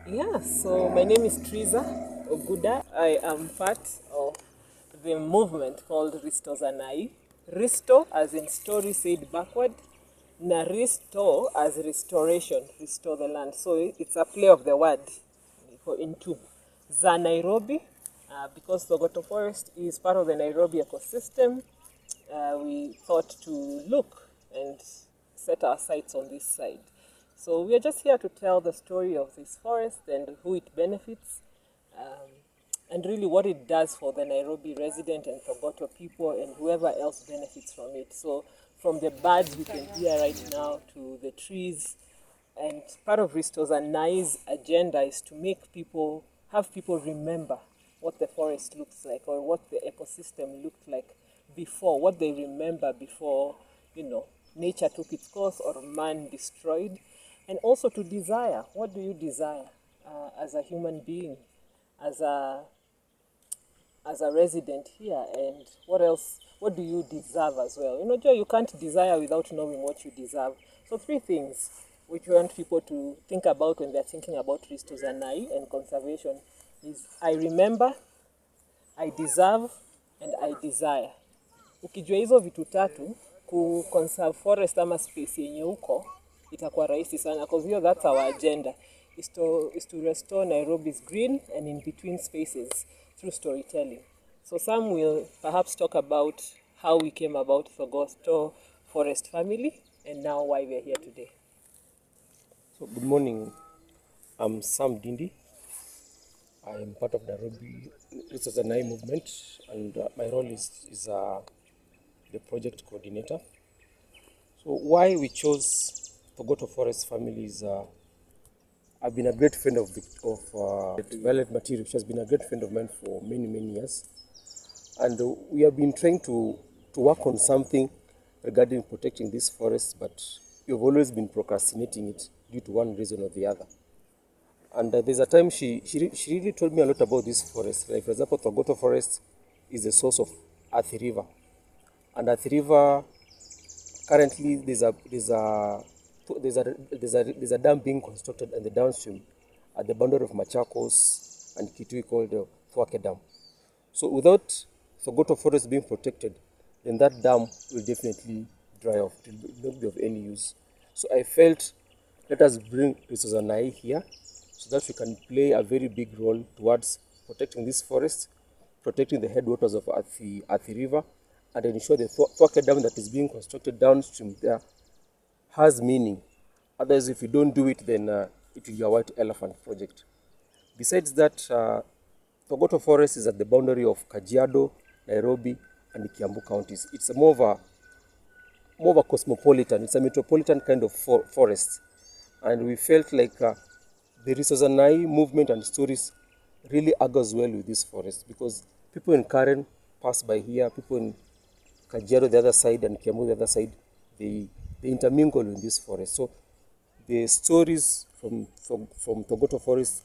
Yeah, so my name is Triza Oguda. I am part of the movement called Risto Zanai. Risto as in story said backward, na Risto as restoration, restore the land. So it's a play of the word into za Nairobi, because Thogoto Forest is part of the Nairobi ecosystem. We thought to look and set our sights on this side. So we are just here to tell the story of this forest and who it benefits, um, and really what it does for the Nairobi resident and Thogoto people and whoever else benefits from it. So from the birds we can hear right now to the trees, and part of Risto's and Nai's agenda is to have people remember what the forest looks like or what the ecosystem looked like before, what they remember before, nature took its course or man destroyed. And also to desire, what do you desire as a human being, as a resident here, and what do you deserve as well? Joe, you can't desire without knowing what you deserve. So 3 things which we want people to think about when they're thinking about Risto Zanai and conservation is I remember, I deserve, and I desire. Ukijua hizo vitu 3, conserve forest ama space yenye uko, itakuwa rahisi sana, because that's our agenda, is to restore Nairobi's green and in between spaces through storytelling. So some will perhaps talk about how we came about Thogoto Forest family and now why we're here today. So good morning, I'm Sam Dindi. I am part of Nairobi Risto Zanai movement, and my role is the project coordinator. So why we chose Thogoto Forest family is I've been a great friend of Violet Material, which has been a great friend of mine for many years, and we have been trying to work on something regarding protecting this forest, but we've always been procrastinating it due to one reason or the other. And there's a time she really told me a lot about this forest. Like, for example, Thogoto Forest is the source of Athi River, and Athi River currently there's a dam being constructed in the downstream at the boundary of Machakos and Kitui called the Thwake Dam. So without Thogoto Forest being protected, then that dam will definitely dry off. It will not be of any use. So I felt, let us bring Risto Zanai here so that we can play a very big role towards protecting this forest, protecting the headwaters of Athi River, and ensure the Thwake Dam that is being constructed downstream there has meaning. Otherwise, if you don't do it, then it will be a white elephant project. Besides that, Thogoto Forest is at the boundary of Kajiado, Nairobi, and the Kiambu counties. It's more of a cosmopolitan, it's a metropolitan kind of forest. And we felt like the Risto Zanai movement and stories really augurs well with this forest, because people in Karen pass by here, people in Kajiado the other side and Kiambu the other side, they intermingle in this forest. So the stories from Thogoto Forest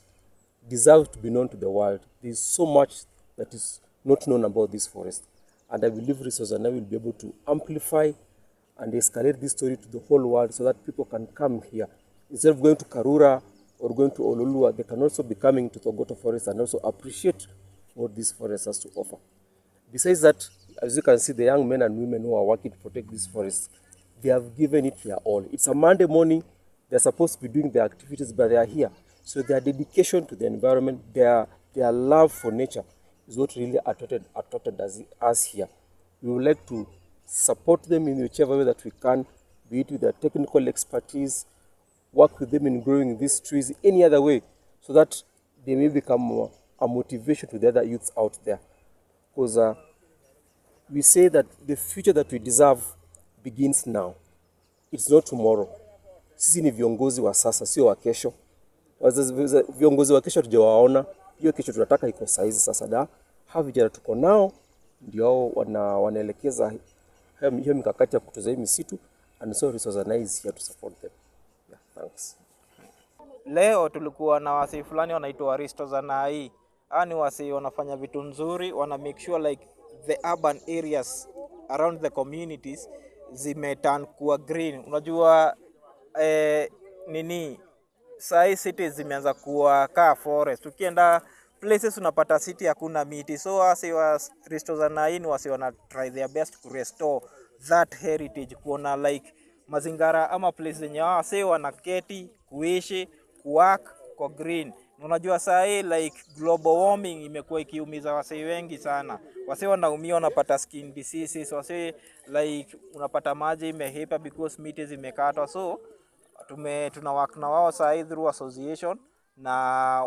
deserve to be known to the world. There is so much that is not known about this forest, and I believe Risto Zanai will be able to amplify and escalate this story to the whole world so that people can come here. Instead of going to Karura or going to Ololua, they can also be coming to Thogoto Forest and also appreciate what this forest has to offer. Besides that, as you can see, the young men and women who are working to protect this forest, they have given it their all. It's a Monday morning, they're supposed to be doing their activities, but they are here. So their dedication to the environment, their love for nature is what really attracted us here. We would like to support them in whichever way that we can, be it with their technical expertise, work with them in growing these trees any other way, so that they may become a motivation to the other youths out there. Because we say that the future that we deserve begins now. It's not tomorrow. Sisi ni viongozi wa sasa, sio wa kesho. Viongozi wa kesho tujawaona, hiyo kesho tunataka iko saizi sasa. Hawa vijana tuko nao ndio wanaelekeza hiyo mikakati ya kutunza hii misitu, and so Risto Zanai is here to support them. Yeah, thanks. Leo tulikuwa na wasi fulani wanaitwa Risto Zanai. Ni wasi wanafanya vitu nzuri, wana make sure like the urban areas around the communities zimeturn kuwa green. Unajua Sai cities zimeanza kuwa kaa forest. Ukienda places unapata city hakuna miti. So wasi wa Risto za Nai wasi wana try their best to restore that heritage, kuona like mazingara ama place zenye wasi wanaketi kuishi kuwork kwa green. Unajua saa hii like global warming imekuwa ikiumiza wasee wengi sana. Wasee wanaumia, wanapata skin diseases, wasee like unapata maji imehepa because miti zimekatwa. So tuna work na wao saa hii through association, na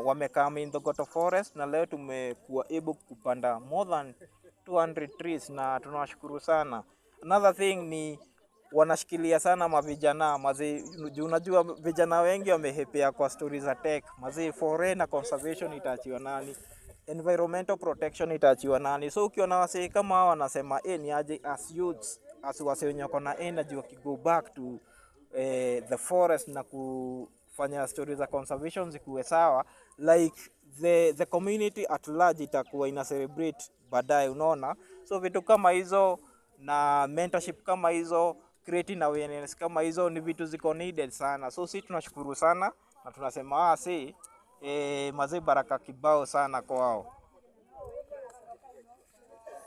wamekam in Thogoto Forest, na leo tumekuwa able kupanda more than 200 trees na tunawashukuru sana. Another thing ni wanashikilia sana mavijana mazi, unajua vijana wengi wamehepea kwa stories za tech mazi. Foreign na conservation itaachiwa nani? Environmental protection itaachiwa nani? So ukiona wase kama hao wanasema ni aje as youths, as wase wenye wako na energy wakigo back to the forest na kufanya stories za conservation zikuwe sawa, like the community at large itakuwa ina celebrate baadaye, unaona. So vitu kama hizo na mentorship kama hizo, creating awareness kama hizo ni vitu ziko needed sana. So si tunashukuru sana na tunasema mazee baraka kibao sana kwao.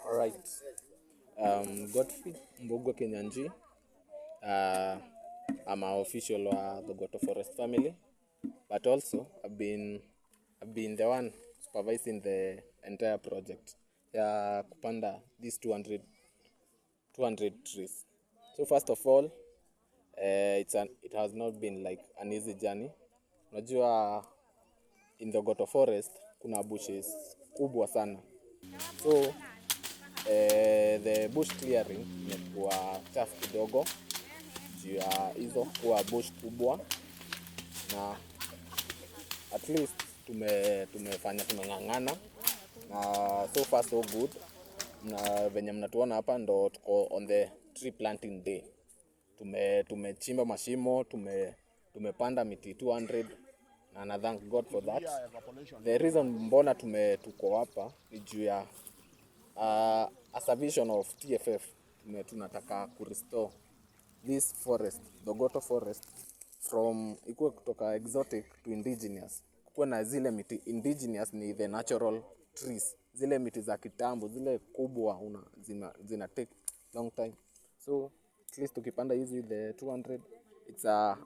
Alright. Godfrey Mbogo Kenyanji. I'm an official of the Thogoto Forest family, but also I've been the one supervising the entire project. Kupanda these 200 trees. So first of all, it has not been like an easy journey. Unajua in the Thogoto Forest kuna bushes kubwa sana. So the bush clearing imekuwa tough kidogo juu ya hizo kuwa bush kubwa, na at least tumefanya tumeng'ang'ana, na so far so good. Na venye mnatuona hapa ndo tuko on the tree planting day. Tumechimba mashimo, tumepanda miti 200, na thank God for that. The reason mbona tuko hapa ni juu ya as a vision of TFF, tunataka ku restore this forest, Thogoto Forest, from ikuwe kutoka exotic to indigenous. Kuwe na zile miti indigenous, ni the natural trees, zile miti za kitambo, zile kubwa zina take long time. So at least tukipanda hizi the 200, it's a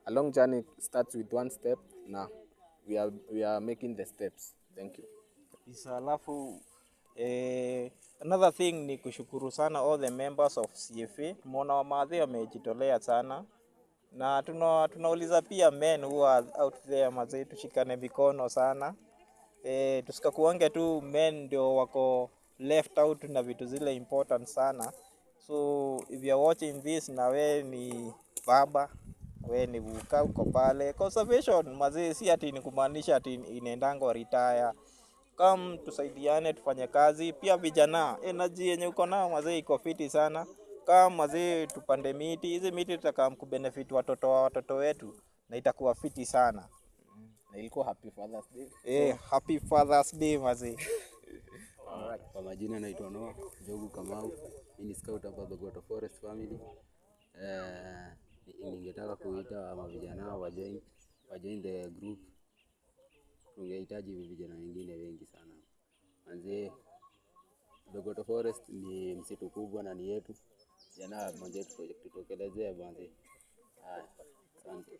long journey, starts with one step. Now we are making the steps. Thank you. Alafu another thing ni kushukuru sana all the members of CFA. Tumeona wamadhi wamejitolea sana, na tunauliza pia men who are out there mazee, tushikane mikono sana. Tusikakuange tu men ndio wako left out na vitu zile important sana. So if you are watching this na we ni baba, we ni buka uko pale, conservation mazee si ati ni kumaanisha ati inaendango retire. Come tusaidiane tufanye kazi. Pia vijana, energy yenye uko nao mazee iko fiti sana. Kama mazee tupande miti, hizi miti tutakam kubenefit watoto wetu, na itakuwa fiti sana. Na ilikuwa happy Father's Day. Happy Father's Day mazee. Alright. Kwa majina naitwa Noah Jogu Kamau. Mimi ni scout hapa Thogoto Forest family. Ningetaka kuita mavijana wajoin the group. Tungehitaji vijana wengine wengi sana. Manze, Thogoto Forest ni msitu kubwa na ni yetu. Jana mmoja tutokelezea manze. Asante.